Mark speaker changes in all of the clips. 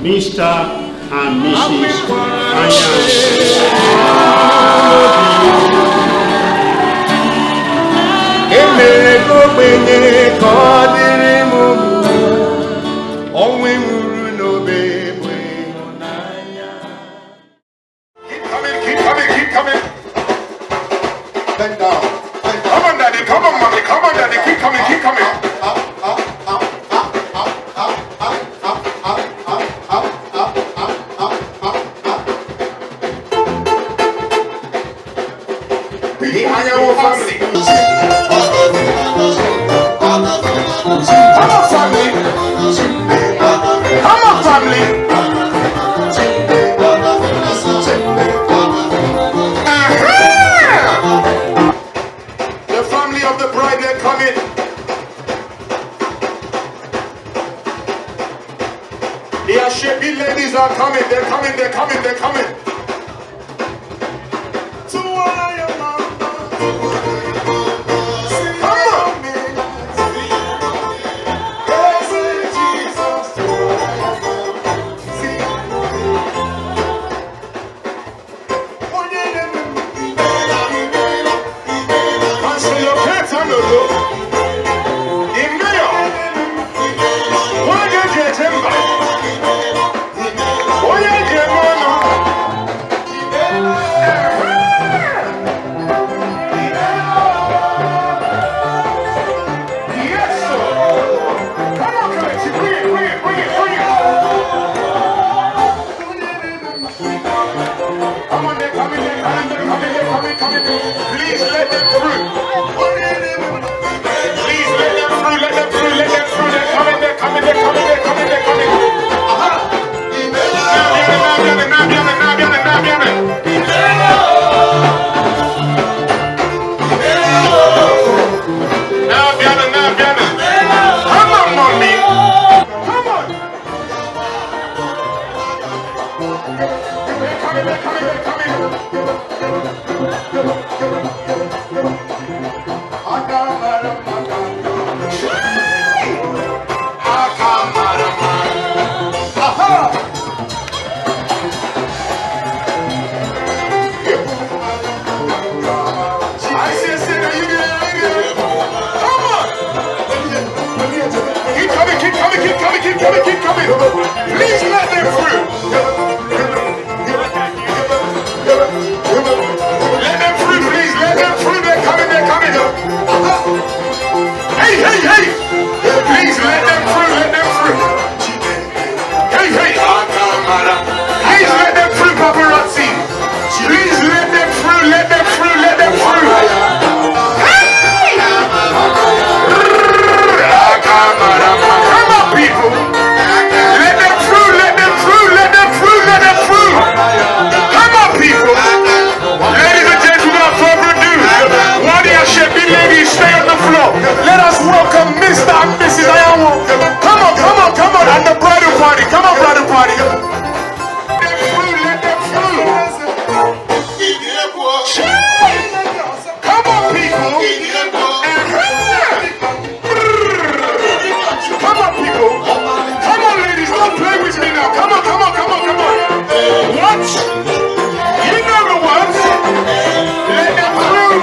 Speaker 1: Mr. and Mrs. Anyanwu.
Speaker 2: Emere k'ogbenye ka ọ dịrị m onwe nwụrụ n'obe bụ ịhụnanya. Keep coming, keep coming, keep coming. Bend down. Come on, daddy, come on, mommy, come on, daddy, keep coming, keep coming. The Anyanwu family. Come on, family. Come on, family. The family of the bride, they're coming. The Ashebi ladies are coming. They're coming, they're coming, they're coming. To honor your mama. Come on. Please let them through. Please let them through, let them through, let them through. They're coming, they're coming, they're coming, they're coming, they're coming. Come on, mommy. Come on. They're coming, they're coming, they're coming. Keep coming. Please let them through. Let them through, please. Let them through. They're coming, they're coming. Hey, hey, hey. Please let them through, let them through. Hey, hey. Please let them through, paparazzi. Please let them through, let them through, let them through. Hey! Come on, people. Let them through, let them through, let them through, let them through. Come on, people. Ladies and gentlemen, without further ado, while the Ashebi ladies stay on the floor, let us welcome Mr. and Mrs. Anyanwu. Come on, come on, come on, and the bridal party. Come on, bridal party. Let them through, let them through. Come on, people. Come on, people. Come on, ladies. Don't play with me now. Come on, come on, come on, come on. What? You know the words. Let them through.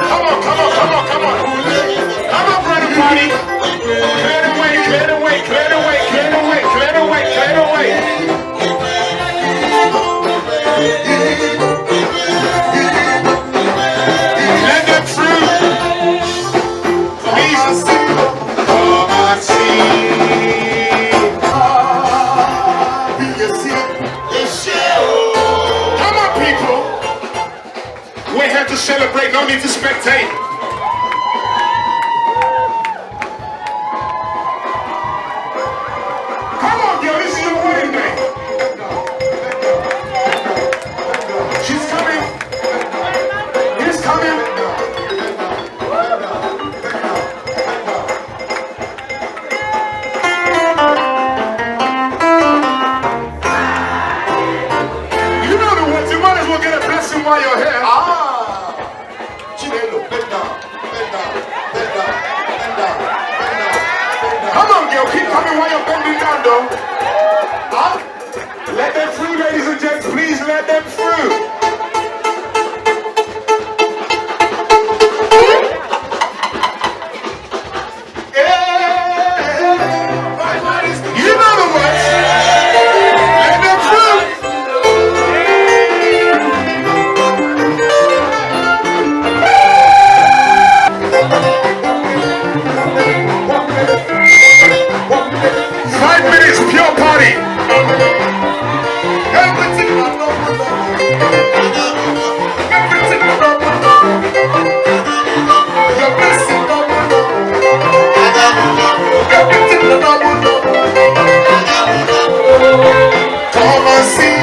Speaker 2: Come on, come on, come on, come on. Come on, brother party. Clear the way, clear the way, clear the way, clear the way, clear the way, clear the way. Let them through. Please. Come and see. Come on, people. We're here to celebrate, no need to spectate. Come on, girl, this is your wedding day. She's coming. He's coming. You know the words, you might as well get a blessing while you're here. Chinelo, bend down. though. Huh? Let them through, ladies and gents. Please let them through. You know the words. Let them through. 5 minutes, pure party. Everything I know. Everything I know. Your blessing, no. Everything I know. Come and see,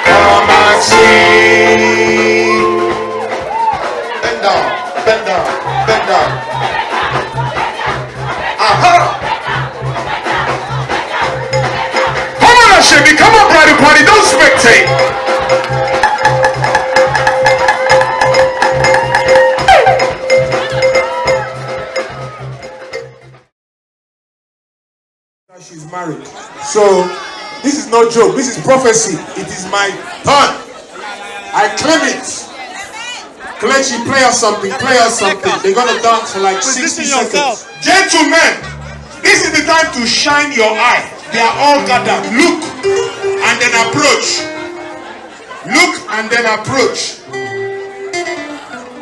Speaker 2: come and see. Bend down, bend down, bend down. Aha! Come on, bridal party, don't spectate. She's married. So, this is no joke. This is prophecy. It is my turn. I claim it. Kelechi, play us something. Play us something. They're going to dance for like 60 seconds. Gentlemen, this is the time to shine your eye. They are all gathered. Look and then approach. Look and then approach.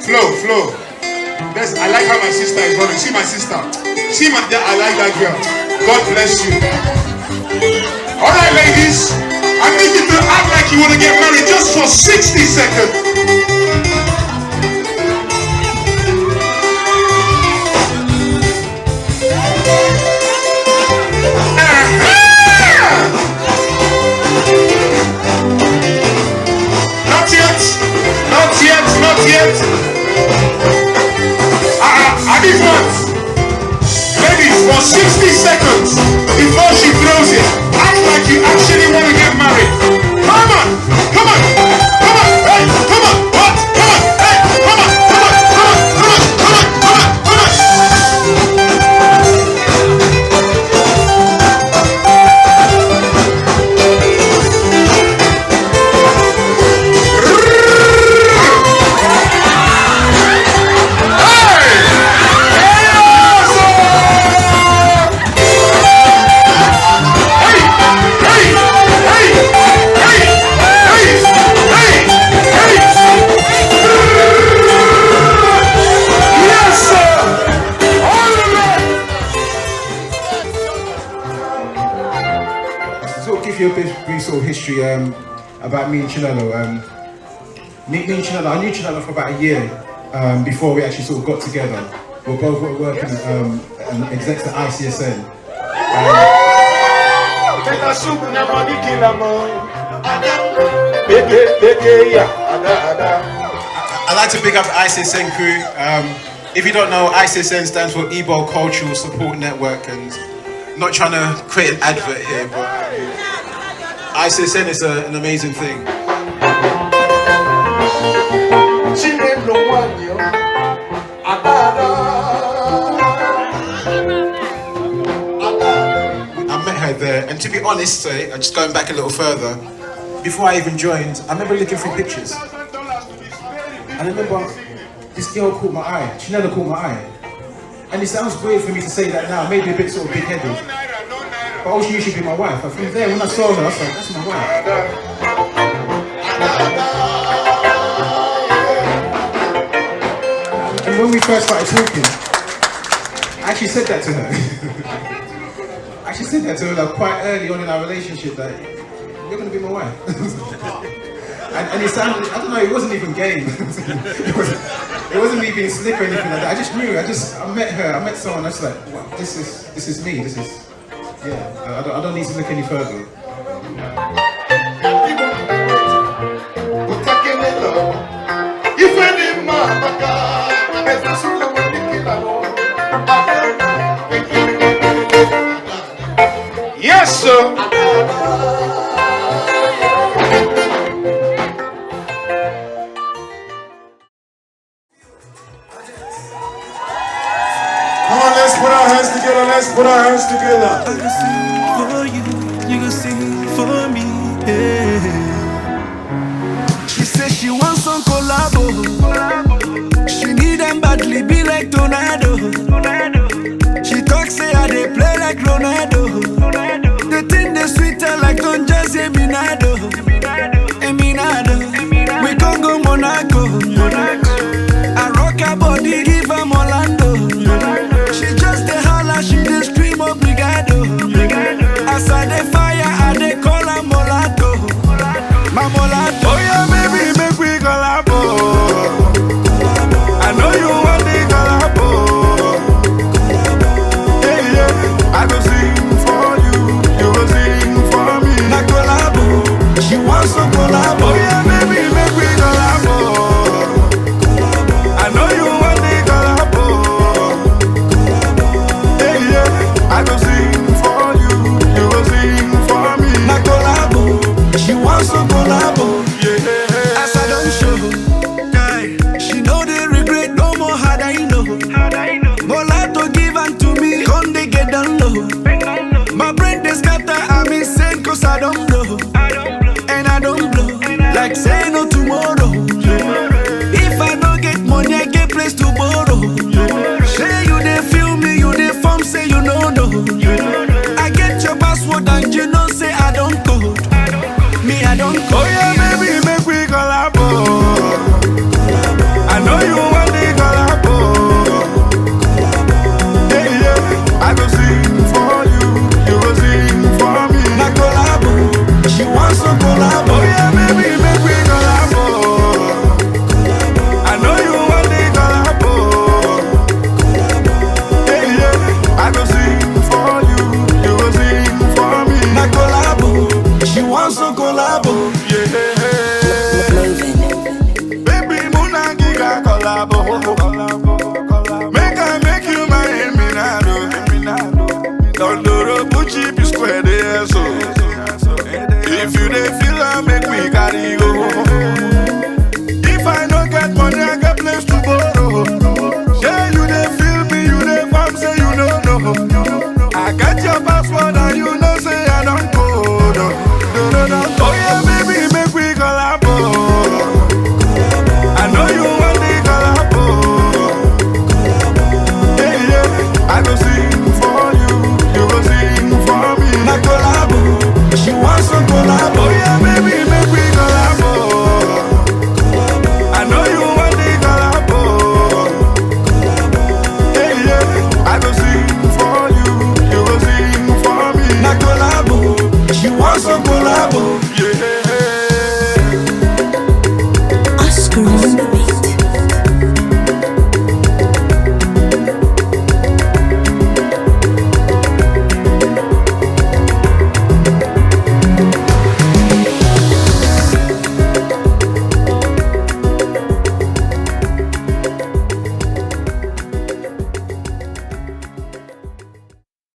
Speaker 2: Flow. I like how my sister is running. See my sister. See my. I like that girl. God bless you. All right, ladies. I need you to act like you want to get married just for 60 seconds. Not yet. Are these ones? Ladies, for 60 seconds before she throws it, act like you actually want to get married. Come on. Hey, come on. What? Come on. Hey, come on.
Speaker 3: Give you a brief sort of history about me and Chinelo. Me and Chinelo, I knew Chinelo for about a year before we actually sort of got together. We're both working at execs at ICSN. I like to big up the ICSN crew. If you don't know, ICSN stands for Igbo Cultural Support Network, and I'm not trying to create an advert here, but ICSN is an amazing thing. I met her there, and to be honest, just going back a little further, before I even joined, I remember looking through pictures. And I remember this girl caught my eye. She never caught my eye. And it sounds weird for me to say that now, maybe a bit sort of big-headed. But oh, she should be my wife. And from there, when I saw her, I was like, that's my wife. And when we first started talking, I actually said that to her. Like, quite early on in our relationship, that you're going to be my wife. and it sounded, I don't know, it wasn't even game. It wasn't me being slick or anything like that. I just knew, I met her, I met someone, I was like, wow, this is me, yeah, I don't need to look any further.
Speaker 2: Yes, sir. Come on, let's put our hands together. Let's put our hands together.
Speaker 4: I can sing for you, you can sing for me. Yeah. She said she wants some collabo. She need them badly, be like tornado. She talks say I they play like Ronaldo.